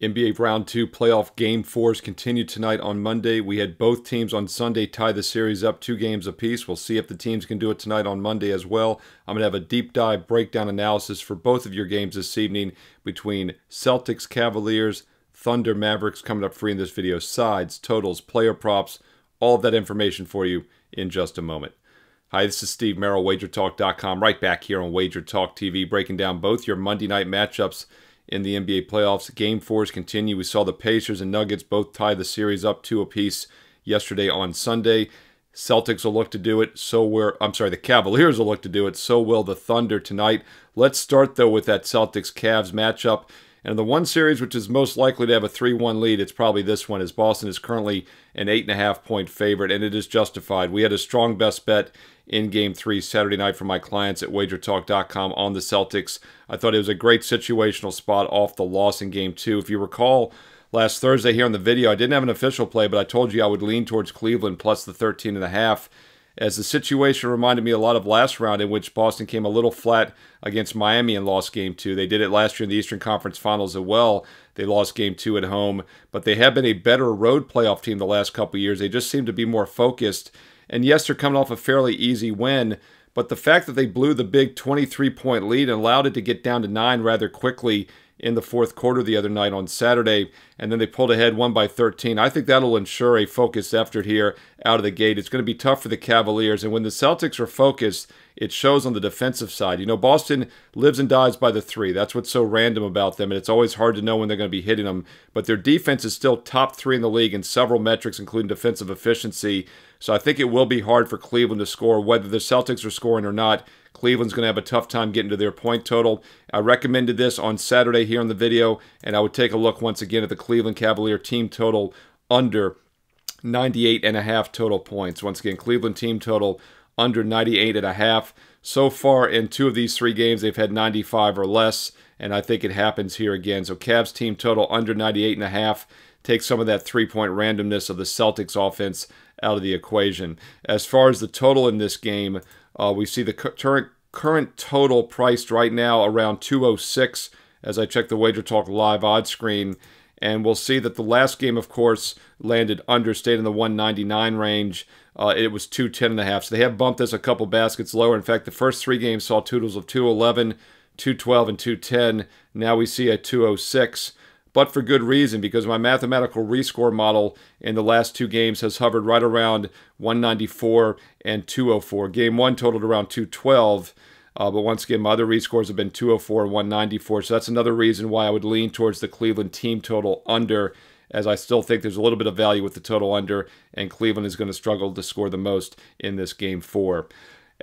NBA Round 2 playoff Game 4s continue tonight on Monday. We had both teams on Sunday tie the series up 2 games apiece. We'll see if the teams can do it tonight on Monday as well. I'm going to have a deep dive breakdown analysis for both of your games this evening between Celtics, Cavaliers, Thunder, Mavericks coming up free in this video. Sides, totals, player props, all of that information for you in just a moment. Hi, this is Steve Merril, WagerTalk.com, right back here on WagerTalk TV, breaking down both your Monday night matchups in the NBA playoffs. Game 4s continue. We saw the Pacers and Nuggets both tie the series up 2 apiece yesterday on Sunday. Celtics will look to do it. The Cavaliers will look to do it. So will the Thunder tonight. Let's start, though, with that Celtics-Cavs matchup. And the one series which is most likely to have a 3-1 lead, it's probably this one, as Boston is currently an 8.5-point favorite, and it is justified. We had a strong best bet in Game 3 Saturday night for my clients at WagerTalk.com on the Celtics. I thought it was a great situational spot off the loss in Game 2. If you recall, last Thursday here on the video, I didn't have an official play, but I told you I would lean towards Cleveland plus the 13.5. As the situation reminded me a lot of last round in which Boston came a little flat against Miami and lost Game 2. They did it last year in the Eastern Conference Finals as well. They lost Game 2 at home, but they have been a better road playoff team the last couple of years. They just seem to be more focused. And yes, they're coming off a fairly easy win, but the fact that they blew the big 23-point lead and allowed it to get down to 9 rather quickly in the fourth quarter the other night on Saturday, and then they pulled ahead, won by 13. I think that'll ensure a focused effort here out of the gate. It's going to be tough for the Cavaliers, and when the Celtics are focused, it shows on the defensive side. You know, Boston lives and dies by the 3. That's what's so random about them, and it's always hard to know when they're going to be hitting them. But their defense is still top 3 in the league in several metrics, including defensive efficiency. So I think it will be hard for Cleveland to score. Whether the Celtics are scoring or not, Cleveland's going to have a tough time getting to their point total. I recommended this on Saturday here on the video, and I would take a look once again at the Cleveland Cavalier team total under 98.5 total points. Once again, Cleveland team total under 98.5. So far in 2 of these 3 games, they've had 95 or less, and I think it happens here again. So Cavs team total under 98.5. Take some of that 3-point randomness of the Celtics offense out of the equation. As far as the total in this game, we see the current total priced right now around 206 as I check the WagerTalk live odds screen. And we'll see that the last game, of course, landed under, stayed in the 199 range. It was 210.5. So they have bumped this a couple baskets lower. In fact, the first 3 games saw totals of 211, 212, and 210. Now we see a 206. But for good reason, because my mathematical rescore model in the last 2 games has hovered right around 194 and 204. Game 1 totaled around 212, but once again, my other rescores have been 204 and 194, so that's another reason why I would lean towards the Cleveland team total under, as I still think there's a little bit of value with the total under, and Cleveland is going to struggle to score the most in this Game 4.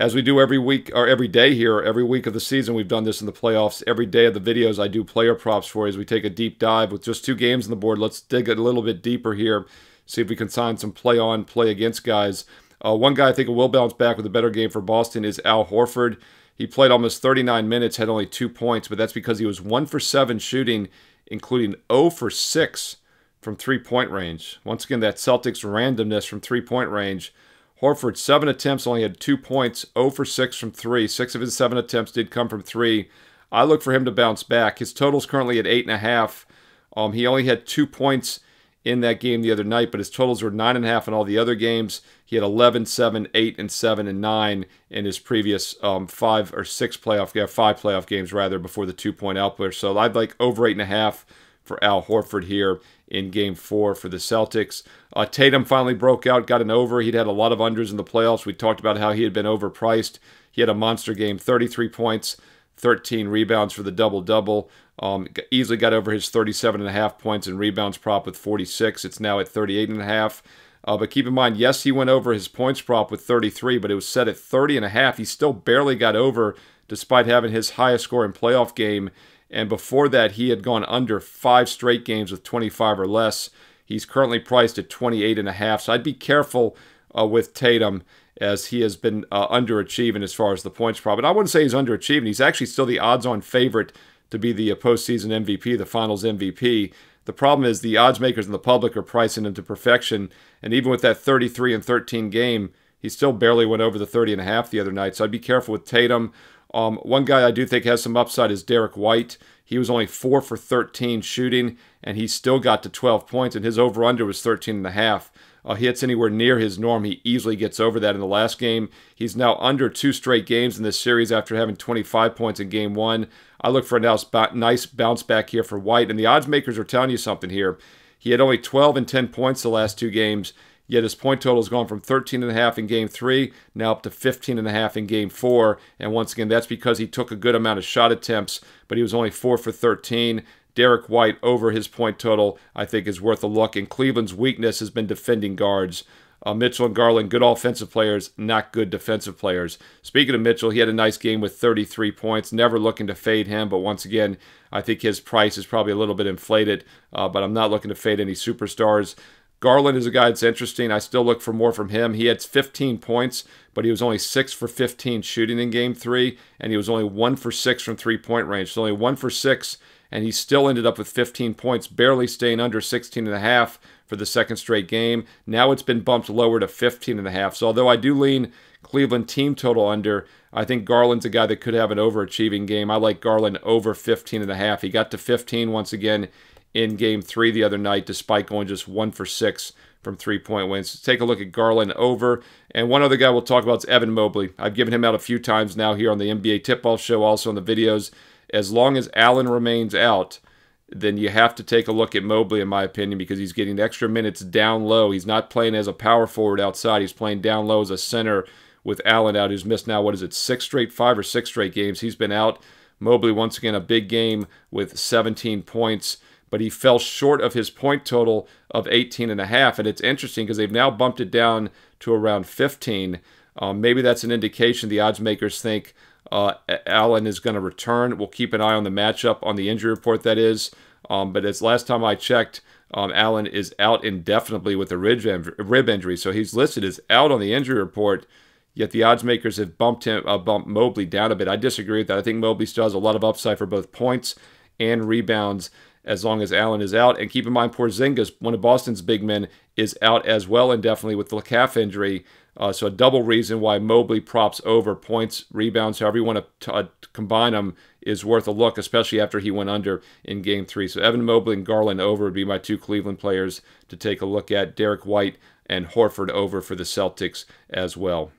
As we do every week, or every day here, every week of the season, we've done this in the playoffs. Every day of the videos, I do player props for you as we take a deep dive with just 2 games on the board. Let's dig a little bit deeper here, see if we can sign some play on, play against guys. One guy I think will bounce back with a better game for Boston is Al Horford. He played almost 39 minutes, had only 2 points, but that's because he was 1 for 7 shooting, including 0 for 6 from 3-point range. Once again, that Celtics randomness from 3-point range. Horford, 7 attempts, only had 2 points, 0 for 6 from 3. 6 of his 7 attempts did come from 3. I look for him to bounce back. His total's currently at 8.5. He only had 2 points in that game the other night, but his totals were 9.5 in all the other games. He had 11, 7, 8, and 7, and 9 in his previous 5 playoff games rather before the 2-point outburst. So I'd like over 8.5 for Al Horford here in Game 4 for the Celtics. Tatum finally broke out, got an over. He'd had a lot of unders in the playoffs. We talked about how he had been overpriced. He had a monster game, 33 points, 13 rebounds for the double-double. Easily got over his 37.5 points and rebounds prop with 46. It's now at 38.5. But keep in mind, yes, he went over his points prop with 33, but it was set at 30.5. He still barely got over despite having his highest scoring playoff game. And before that, he had gone under 5 straight games with 25 or less. He's currently priced at 28.5. So I'd be careful with Tatum as he has been underachieving as far as the points prop. And I wouldn't say he's underachieving. He's actually still the odds-on favorite to be the postseason MVP, the finals MVP. The problem is the odds makers and the public are pricing him to perfection. And even with that 33-13 game, he still barely went over the 30.5 the other night. So I'd be careful with Tatum. One guy I do think has some upside is Derek White. He was only 4 for 13 shooting, and he still got to 12 points, and his over-under was 13.5. He hits anywhere near his norm. He easily gets over that in the last game. He's now under 2 straight games in this series after having 25 points in Game 1. I look for a nice bounce back here for White, and the odds makers are telling you something here. He had only 12 and 10 points the last 2 games, yet his point total has gone from 13.5 in Game 3, now up to 15.5 in Game 4. And once again, that's because he took a good amount of shot attempts, but he was only 4 for 13. Derek White over his point total, I think, is worth a look. And Cleveland's weakness has been defending guards. Mitchell and Garland, good offensive players, not good defensive players. Speaking of Mitchell, he had a nice game with 33 points. Never looking to fade him, but once again, I think his price is probably a little bit inflated, but I'm not looking to fade any superstars. Garland is a guy that's interesting. I still look for more from him. He had 15 points, but he was only 6 for 15 shooting in Game 3, and he was only 1 for 6 from three-point range. So only 1 for 6, and he still ended up with 15 points, barely staying under 16.5 for the second straight game. Now it's been bumped lower to 15.5. So although I do lean Cleveland team total under, I think Garland's a guy that could have an overachieving game. I like Garland over 15.5. He got to 15 once again in Game 3 the other night, despite going just 1 for 6 from three-point wins. So take a look at Garland over. And one other guy we'll talk about is Evan Mobley. I've given him out a few times now here on the NBA Tip-Off Show, also in the videos. As long as Allen remains out, then you have to take a look at Mobley, in my opinion, because he's getting extra minutes down low. He's not playing as a power forward outside. He's playing down low as a center with Allen out, who's missed now, 5 or 6 straight games. He's been out. Mobley, once again, a big game with 17 points, but he fell short of his point total of 18.5. And it's interesting because they've now bumped it down to around 15. Maybe that's an indication the odds makers think Allen is going to return. We'll keep an eye on the matchup on the injury report, that is. But as last time I checked, Allen is out indefinitely with a rib injury. So he's listed as out on the injury report, yet the odds makers have bumped Mobley down a bit. I disagree with that. I think Mobley still has a lot of upside for both points and rebounds as long as Allen is out. And keep in mind, Porzingis, one of Boston's big men, is out as well indefinitely with the calf injury. So a double reason why Mobley props over points, rebounds, however you want to combine them, is worth a look, especially after he went under in Game 3. So Evan Mobley and Garland over would be my 2 Cleveland players to take a look at. Derek White and Horford over for the Celtics as well.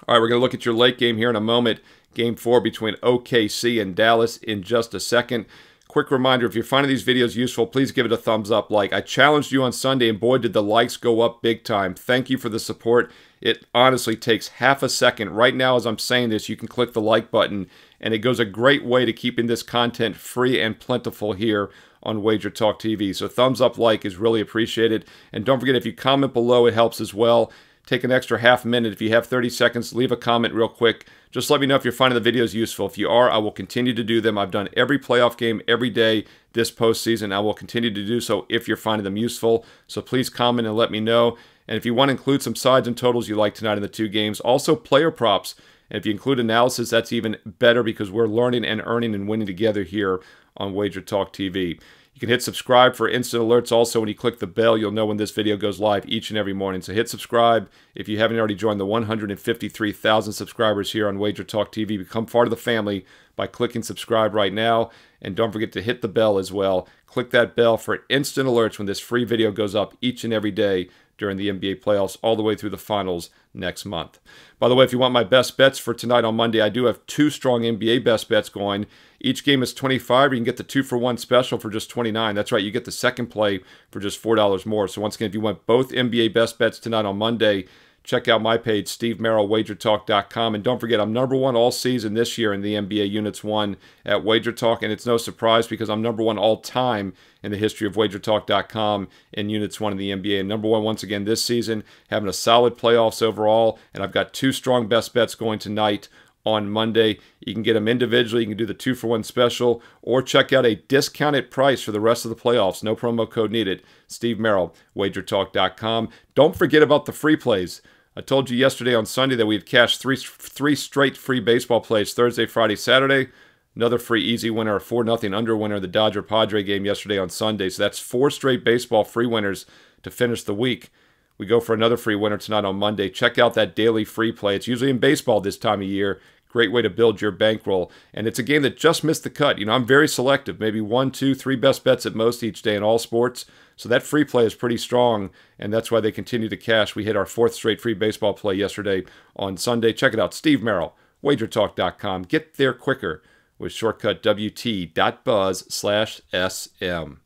All right, we're going to look at your late game here in a moment. Game 4 between OKC and Dallas in just a second. Quick reminder, if you're finding these videos useful, please give it a thumbs up. I challenged you on Sunday, and boy, did the likes go up big time. Thank you for the support. It honestly takes half a second. Right now, as I'm saying this, you can click the like button, and it goes a great way to keeping this content free and plentiful here on WagerTalk TV. So thumbs up, like is really appreciated. And don't forget, if you comment below, it helps as well. Take an extra half minute. If you have 30 seconds, leave a comment real quick. Just let me know if you're finding the videos useful. If you are, I will continue to do them. I've done every playoff game every day this postseason. I will continue to do so if you're finding them useful. So please comment and let me know. And if you want to include some sides and totals you like tonight in the 2 games, also player props. And if you include analysis, that's even better because we're learning and earning and winning together here on WagerTalk TV. You can hit subscribe for instant alerts. Also, when you click the bell, you'll know when this video goes live each and every morning. So hit subscribe. If you haven't already joined the 153,000 subscribers here on WagerTalk TV, become part of the family by clicking subscribe right now. And don't forget to hit the bell as well. Click that bell for instant alerts when this free video goes up each and every day during the NBA playoffs all the way through the finals next month. By the way, if you want my best bets for tonight on Monday, I do have 2 strong NBA best bets going. Each game is $25. You can get the 2-for-1 special for just $29. That's right, you get the second play for just $4 more. So once again, if you want both NBA best bets tonight on Monday, check out my page, Steve Merril, WagerTalk.com. And don't forget, I'm #1 all season this year in the NBA Units 1 at WagerTalk. And it's no surprise because I'm #1 all time in the history of WagerTalk.com in Units 1 in the NBA. And #1 once again this season, having a solid playoffs overall. And I've got 2 strong best bets going tonight on Monday. You can get them individually. You can do the 2-for-1 special or check out a discounted price for the rest of the playoffs. No promo code needed. Steve Merril, WagerTalk.com. Don't forget about the free plays. I told you yesterday on Sunday that we had cashed three straight free baseball plays Thursday, Friday, Saturday. Another free easy winner, a 4-0 under winner, the Dodger-Padre game yesterday on Sunday. So that's 4 straight baseball free winners to finish the week. We go for another free winner tonight on Monday. Check out that daily free play. It's usually in baseball this time of year. Great way to build your bankroll. And it's a game that just missed the cut. I'm very selective, maybe 1, 2, 3 best bets at most each day in all sports. So that free play is pretty strong, and that's why they continue to cash. We hit our 4th straight free baseball play yesterday on Sunday. Check it out, Steve Merril, WagerTalk.com. Get there quicker with shortcut WT.buzz/SM.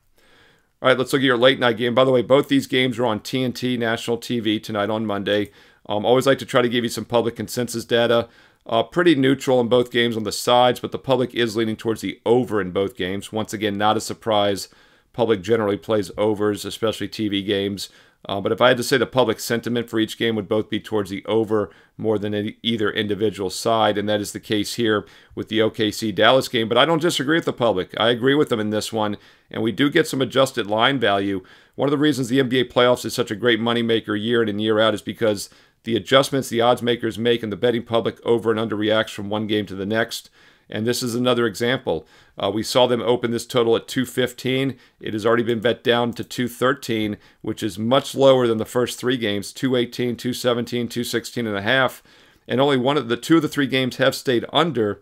All right, let's look at your late night game. By the way, both these games are on TNT National TV tonight on Monday. Always like to try to give you some public consensus data. Pretty neutral in both games on the sides, but the public is leaning towards the over in both games. Once again, not a surprise. Public generally plays overs, especially TV games. But if I had to say the public sentiment for each game would both be towards the over more than either individual side, and that is the case here with the OKC-Dallas game. But I don't disagree with the public. I agree with them in this one, and we do get some adjusted line value. One of the reasons the NBA playoffs is such a great moneymaker year in and year out is because the adjustments the odds makers make and the betting public over and under reacts from one game to the next. And this is another example. We saw them open this total at 215. It has already been bet down to 213, which is much lower than the first 3 games, 218, 217, 216 and a half. And only two of the 3 games have stayed under,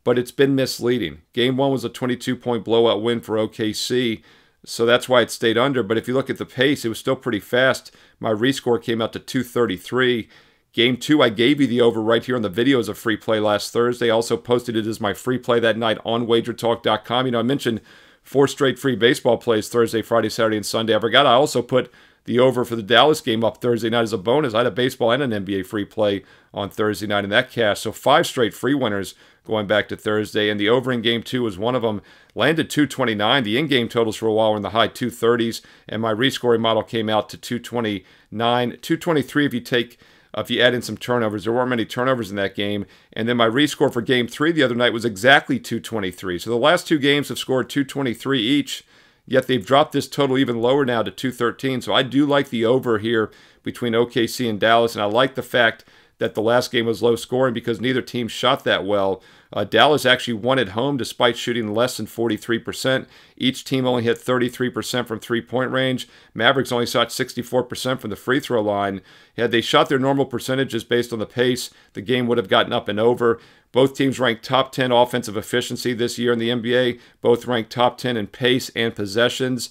but it's been misleading. Game 1 was a 22-point blowout win for OKC, so that's why it stayed under. But if you look at the pace, it was still pretty fast. My rescore came out to 233. Game 2, I gave you the over right here on the video as a free play last Thursday. I also posted it as my free play that night on WagerTalk.com. I mentioned 4 straight free baseball plays Thursday, Friday, Saturday, and Sunday. I forgot I also put the over for the Dallas game up Thursday night as a bonus. I had a baseball and an NBA free play on Thursday night in that cash. So 5 straight free winners going back to Thursday. And the over in Game 2 was one of them. Landed 229. The in-game totals for a while were in the high 230s. And my rescoring model came out to 229. 223 if you add in some turnovers. There weren't many turnovers in that game. And then my rescore for Game 3 the other night was exactly 223. So the last 2 games have scored 223 each, yet they've dropped this total even lower now to 213. So I do like the over here between OKC and Dallas, and I like the fact that the last game was low scoring because neither team shot that well. Dallas actually won at home despite shooting less than 43%. Each team only hit 33% from three-point range. Mavericks only shot 64% from the free throw line. Had they shot their normal percentages based on the pace, the game would have gotten up and over. Both teams ranked top 10 offensive efficiency this year in the NBA. Both ranked top 10 in pace and possessions.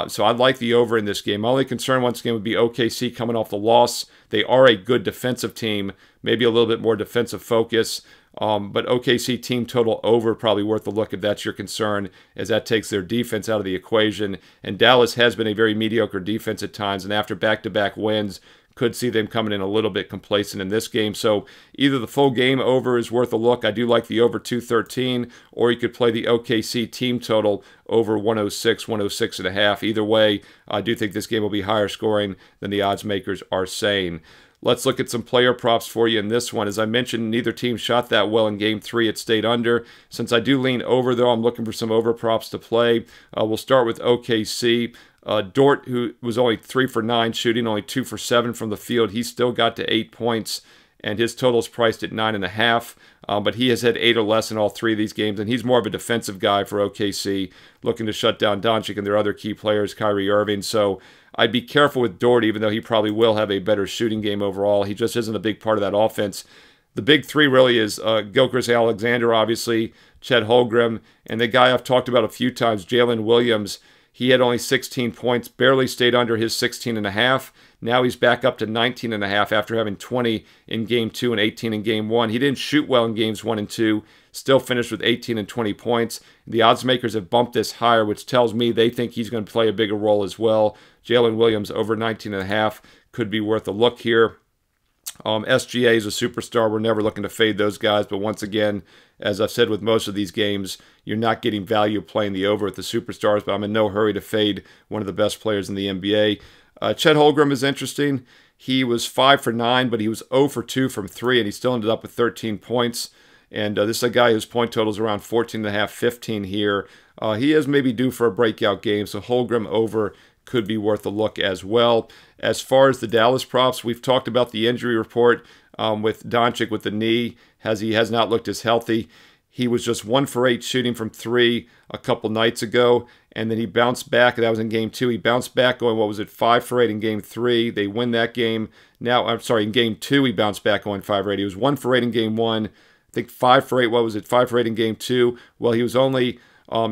So I like the over in this game. My only concern once again would be OKC coming off the loss. They are a good defensive team, maybe a little bit more defensive focus. But OKC team total over probably worth a look if that's your concern, as that takes their defense out of the equation. And Dallas has been a very mediocre defense at times, and after back-to-back wins, could see them coming in a little bit complacent in this game. So either the full game over is worth a look. I do like the over 213, or you could play the OKC team total over 106, 106 and a half. Either way, I do think this game will be higher scoring than the odds makers are saying. Let's look at some player props for you in this one. As I mentioned, neither team shot that well in Game 3. It stayed under. Since I do lean over, though, I'm looking for some over props to play. We'll start with OKC. Dort, who was only 3 for 9 shooting, only 2 for 7 from the field, he still got to 8 points, and his total is priced at 9.5. But he has had 8 or less in all 3 of these games, and he's more of a defensive guy for OKC, looking to shut down Doncic and their other key players, Kyrie Irving. So I'd be careful with Dort, even though he probably will have a better shooting game overall. He just isn't a big part of that offense. The big 3 really is Gilgeous-Alexander, obviously, Chet Holmgren, and the guy I've talked about a few times, Jalen Williams. He had only 16 points, barely stayed under his 16.5. Now he's back up to 19.5 after having 20 in Game 2 and 18 in Game 1. He didn't shoot well in Games 1 and 2, still finished with 18 and 20 points. The odds makers have bumped this higher, which tells me they think he's going to play a bigger role as well. Jalen Williams over 19.5 could be worth a look here. SGA is a superstar. We're never looking to fade those guys, but once again, as I've said with most of these games, you're not getting value playing the over with the superstars, but I'm in no hurry to fade one of the best players in the NBA. Chet Holmgren is interesting. He was 5 for 9, but he was 0 for 2 from 3, and he still ended up with 13 points. And this is a guy whose point total is around 14.5, 15 here. He is maybe due for a breakout game, so Holmgren over could be worth a look as well. As far as the Dallas props, we've talked about the injury report with Doncic with the knee. He has not looked as healthy. He was just 1 for 8 shooting from 3 a couple nights ago, and then he bounced back. That was in Game 2. He bounced back going, 5 for 8 in Game 3. They win that game. Now, in Game 2, he bounced back going 5 for 8. He was 1 for 8 in Game 1. think 5 for 8. What was it? 5 for 8 in game 2. Well, he was only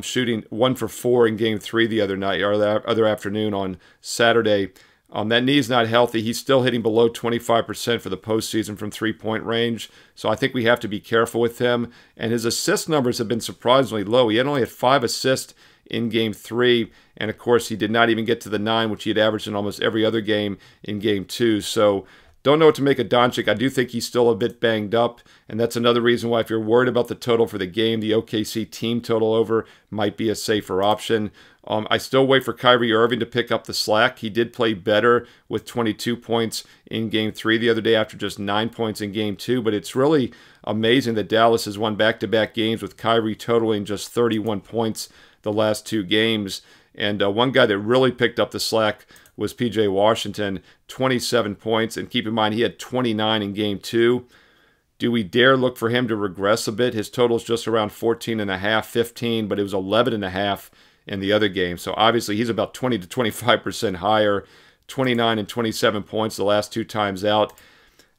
shooting 1 for 4 in game 3 the other night, or the other afternoon on Saturday. That knee's not healthy. He's still hitting below 25% for the postseason from three-point range. So I think we have to be careful with him. And his assist numbers have been surprisingly low. He only had 5 assists in game 3. And of course, he did not even get to the 9, which he had averaged in almost every other game in game 2. So don't know what to make of Doncic. I do think he's still a bit banged up, and that's another reason why if you're worried about the total for the game, the OKC team total over might be a safer option. I still wait for Kyrie Irving to pick up the slack. He did play better with 22 points in Game 3 the other day after just 9 points in Game 2, but it's really amazing that Dallas has won back-to-back games with Kyrie totaling just 31 points the last 2 games. And one guy that really picked up the slack was P.J. Washington, 27 points. And keep in mind, he had 29 in Game 2. Do we dare look for him to regress a bit? His total is just around 14.5, 15, but it was 11.5 in the other game. So obviously, he's about 20 to 25% higher, 29 and 27 points the last 2 times out.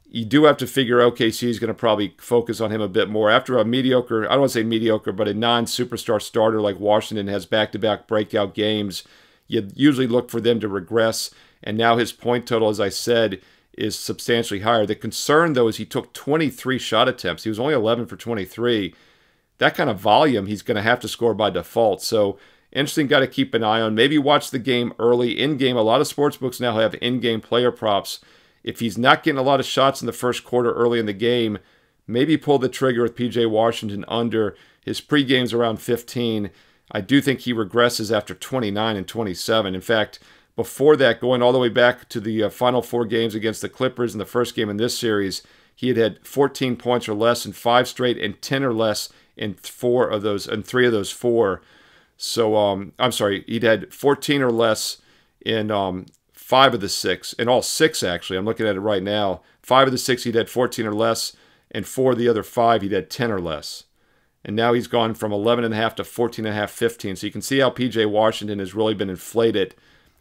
You do have to figure OKC is going to probably focus on him a bit more. After a mediocre, I don't want to say mediocre, but a non-superstar starter like Washington has back-to-back breakout games, you usually look for them to regress. And now his point total, as I said, is substantially higher. The concern, though, is he took 23 shot attempts. He was only 11 for 23. That kind of volume, he's going to have to score by default. So interesting guy to keep an eye on. Maybe watch the game early. In-game, a lot of sportsbooks now have in-game player props. If he's not getting a lot of shots in the first quarter early in the game, maybe pull the trigger with P.J. Washington under. His pre-game's around 15. I do think he regresses after 29 and 27. In fact, before that, going all the way back to the final 4 games against the Clippers in the first game in this series, he had 14 points or less in 5 straight and 10 or less in 3 of those 4. So, I'm sorry, he'd had 14 or less in 5 of the 6, in all 6 actually. I'm looking at it right now. 5 of the 6 he'd had 14 or less, and 4 of the other 5 he'd had 10 or less. And now he's gone from 11.5 to 14.5, 15. So you can see how P.J. Washington has really been inflated.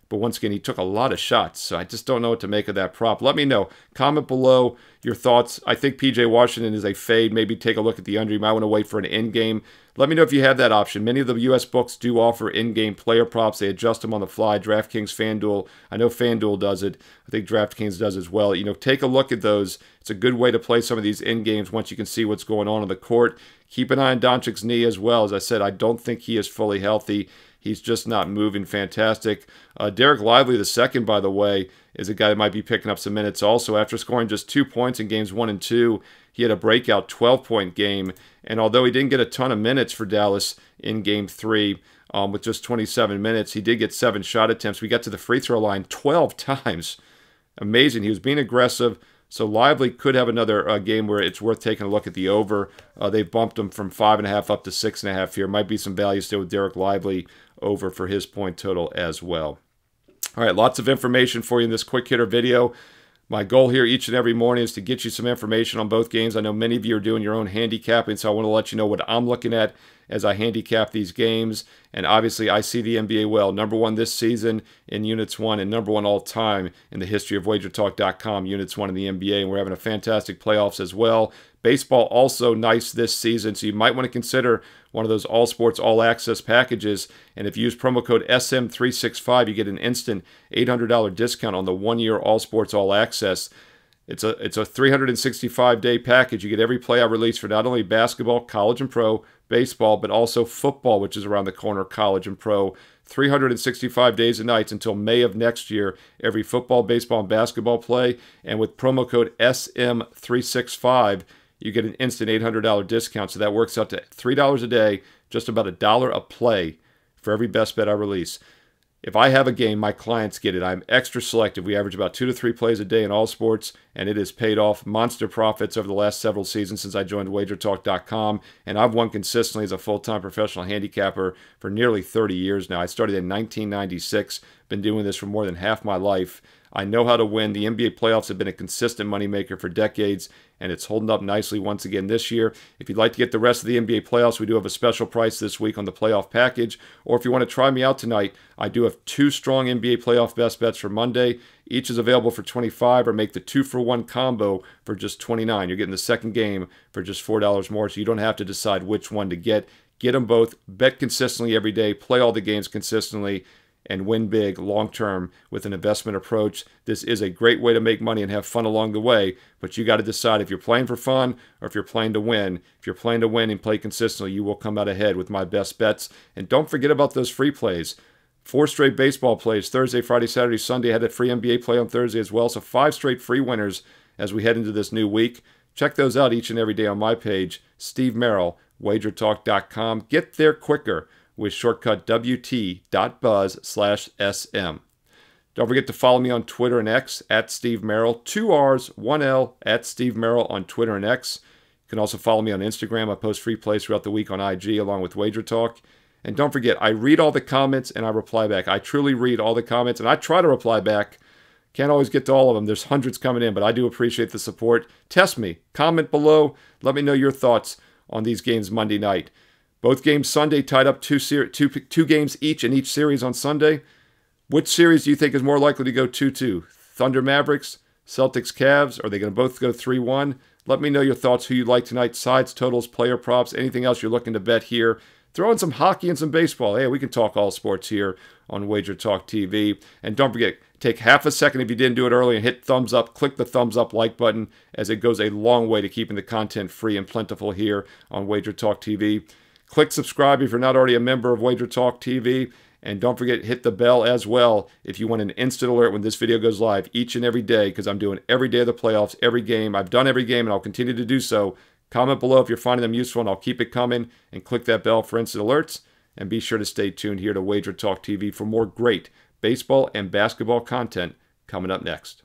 But once again, he took a lot of shots. So I just don't know what to make of that prop. Let me know. Comment below your thoughts. I think P.J. Washington is a fade. Maybe take a look at the under. You might want to wait for an in-game. Let me know if you have that option. Many of the U.S. books do offer in-game player props. They adjust them on the fly. DraftKings, FanDuel. I know FanDuel does it. I think DraftKings does as well. Take a look at those. It's a good way to play some of these in-games once you can see what's going on the court. Keep an eye on Doncic's knee as well. As I said, I don't think he is fully healthy. He's just not moving fantastic. Derek Lively, the second, by the way, is a guy that might be picking up some minutes also. After scoring just 2 points in games 1 and 2, he had a breakout 12-point game. And although he didn't get a ton of minutes for Dallas in game 3 with just 27 minutes, he did get 7 shot attempts. We got to the free throw line 12 times. Amazing. He was being aggressive. So Lively could have another game where it's worth taking a look at the over. They've bumped him from 5.5 up to 6.5 here. Might be some value still with Derek Lively over for his point total as well. All right, lots of information for you in this quick hitter video. My goal here each and every morning is to get you some information on both games. I know many of you are doing your own handicapping, so I want to let you know what I'm looking at as I handicap these games. And obviously, I see the NBA well. Number 1 this season in Units 1 and number 1 all time in the history of WagerTalk.com, Units 1 in the NBA. And we're having a fantastic playoffs as well. Baseball also nice this season, so you might want to consider one of those all sports, all access packages. And if you use promo code SM365, you get an instant $800 discount on the 1-year all sports, all access. It's a 365-day package. You get every playout release for not only basketball, college and pro, baseball, but also football, which is around the corner, college and pro. 365 days and nights until May of next year. Every football, baseball, and basketball play. And with promo code SM365, you get an instant $800 discount. So that works out to $3 a day, just about $1 a play for every best bet I release. If I have a game, my clients get it. I'm extra selective. We average about 2 to 3 plays a day in all sports, and it has paid off monster profits over the last several seasons since I joined WagerTalk.com, and I've won consistently as a full-time professional handicapper for nearly 30 years now. I started in 1996, been doing this for more than half my life. I know how to win. The NBA playoffs have been a consistent moneymaker for decades, and it's holding up nicely once again this year. If you'd like to get the rest of the NBA playoffs, we do have a special price this week on the playoff package. Or if you want to try me out tonight, I do have 2 strong NBA playoff best bets for Monday. Each is available for $25, or make the 2-for-1 combo for just $29. You're getting the second game for just $4 more, so you don't have to decide which one to get. Get them both, bet consistently every day, play all the games consistently, and win big long-term with an investment approach. This is a great way to make money and have fun along the way, but you got to decide if you're playing for fun or if you're playing to win. If you're playing to win and play consistently, you will come out ahead with my best bets. And don't forget about those free plays. 4 straight baseball plays, Thursday, Friday, Saturday, Sunday. I had a free NBA play on Thursday as well, so 5 straight free winners as we head into this new week. Check those out each and every day on my page, Steve Merril, WagerTalk.com. Get there quicker with shortcut wt.buzz/sm. Don't forget to follow me on Twitter and X at Steve Merril. 2 R's, 1 L at Steve Merril on Twitter and X. You can also follow me on Instagram. I post free plays throughout the week on IG along with WagerTalk. And don't forget, I read all the comments and I reply back. I truly read all the comments and I try to reply back. Can't always get to all of them. There's hundreds coming in, but I do appreciate the support. Test me. Comment below. Let me know your thoughts on these games Monday night. Both games Sunday tied up two games each in each series on Sunday. Which series do you think is more likely to go 2-2? Thunder Mavericks, Celtics Cavs? Are they going to both go 3-1? Let me know your thoughts, who you like tonight, sides, totals, player props, anything else you're looking to bet here. Throw in some hockey and some baseball. Hey, we can talk all sports here on Wager Talk TV. And don't forget, take half a second if you didn't do it earlier and hit thumbs up. Click the thumbs up like button, as it goes a long way to keeping the content free and plentiful here on Wager Talk TV. Click subscribe if you're not already a member of Wager Talk TV. And don't forget, hit the bell as well if you want an instant alert when this video goes live each and every day, because I'm doing every day of the playoffs, every game. I've done every game and I'll continue to do so. Comment below if you're finding them useful and I'll keep it coming. And click that bell for instant alerts. And be sure to stay tuned here to Wager Talk TV for more great baseball and basketball content coming up next.